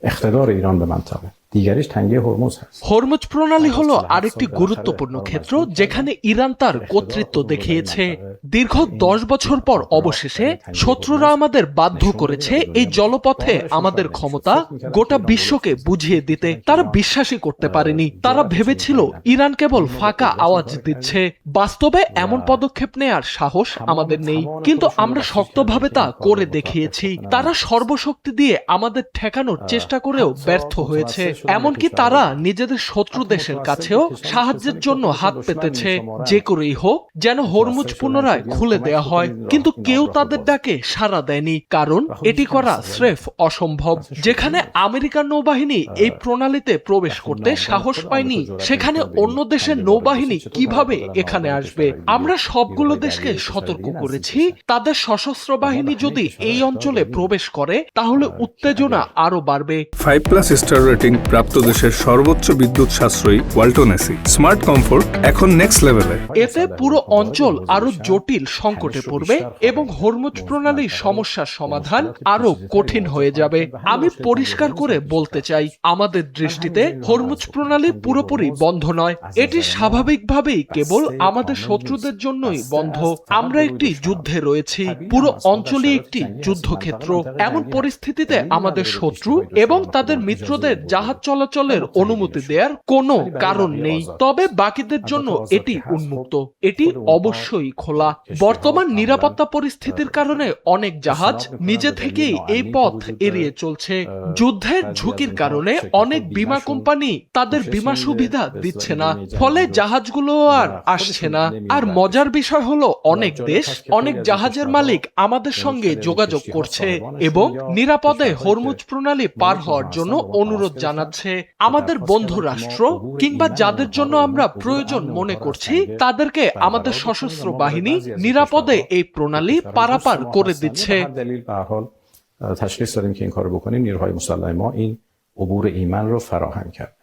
اقتدار ایران به منطقه دیگریش تنگه هرمز هست Hormuz প্রণালী হলো আরেকটি গুরুত্বপূর্ণ ক্ষেত্র যেখানে ইরান তার কর্তৃত্ব দেখিয়েছে। দীর্ঘ 10 বছর পর অবশেষে শত্রুরা আমাদের বাধ্য করেছে এই জলপথে আমাদের ক্ষমতা গোটা বিশ্বকে বুঝিয়ে দিতে। তারা বিশ্বাসই করতে পারেনি। তারা ভেবেছিল ইরান কেবল ফাঁকা আওয়াজ দিচ্ছে। বাস্তবে এমন পদক্ষেপ নেয়ার সাহস আমাদের নেই, কিন্তু আমরা শক্তভাবে তা করে দেখিয়েছি। তারা সর্বশক্তি দিয়ে আমাদের ঠেকানোর চেষ্টা করেও ব্যর্থ হয়েছে। এমনকি তারা নিজেদের শত্রু দেশের কাছেও সাহায্যের জন্য হাত পেতেছে, যে করেই হোক যেন হরমুজ পুনরায় খুলে দেয়া হয়। কিন্তু কেউ তাদের ডাকে সাড়া দেয়নি, কারণ এটি করা স্রেফ অসম্ভব। যেখানে আমেরিকার নৌবাহিনী এই প্রণালীতে প্রবেশ করতে সাহস পায়নি, সেখানে অন্য দেশের নৌবাহিনী কিভাবে এখানে আসবে? আমরা সবগুলো দেশকে সতর্ক করেছি, তাদের সশস্ত্র বাহিনী যদি এই অঞ্চলে প্রবেশ করে তাহলে উত্তেজনা আরো বাড়বে। 5+ স্টার রেটিং প্রাপ্ত দেশের সর্বোচ্চ বিদ্যুৎ সাশ্রয়ী ওয়ালটন এসি স্মার্ট কমফোর্ট এখন নেক্সট লেভেলে। এতে পুরো অঞ্চল আরো জটিল সংকটে পড়বে এবং হরমুজ প্রণালীর সমস্যার সমাধান আরো কঠিন হয়ে যাবে। আমি পরিষ্কার করে বলতে চাই, আমাদের দৃষ্টিতে হরমুজ প্রণালী পুরোপুরি বন্ধ নয়। এটি স্বাভাবিকভাবেই কেবল আমাদের শত্রুদের জন্যই বন্ধ। আমরা একটি যুদ্ধে রয়েছি, পুরো অঞ্চলই একটি যুদ্ধক্ষেত্র। এমন পরিস্থিতিতে আমাদের শত্রু এবং তাদের মিত্রদের জাহাজ চলাচলের অনুমতি দেওয়ার কোনো কারণ নেই। তবে বাকিদের জন্য এটি উন্মুক্ত, এটি অবশ্যই খোলা। বর্তমান নিরাপত্তা পরিস্থিতির কারণে অনেক জাহাজ নিজে থেকেই এই পথ এড়িয়ে চলছে। যুদ্ধের ঝুঁকির কারণে অনেক বীমা কোম্পানি তাদের বীমা সুবিধা দিচ্ছে না, ফলে জাহাজগুলো আর আসছে না। আর মজার বিষয় হলো, অনেক দেশ অনেক জাহাজের মালিক আমাদের সঙ্গে যোগাযোগ করছে এবং নিরাপদে হরমুজ প্রণালী পার হওয়ার জন্য অনুরোধ জানাচ্ছে। আমাদের বন্ধু রাষ্ট্র কিংবা যাদের জন্য আমরা প্রয়োজন মনে করছি তাদেরকে আমাদের সশস্ত্র বাহিনী নিরাপদে এই প্রণালী পারাপার করে দিচ্ছে। تشخیص دادیم که این کارو بکنیم نیروهای مسلح ما این عبور ایمن رو فراهم کرد.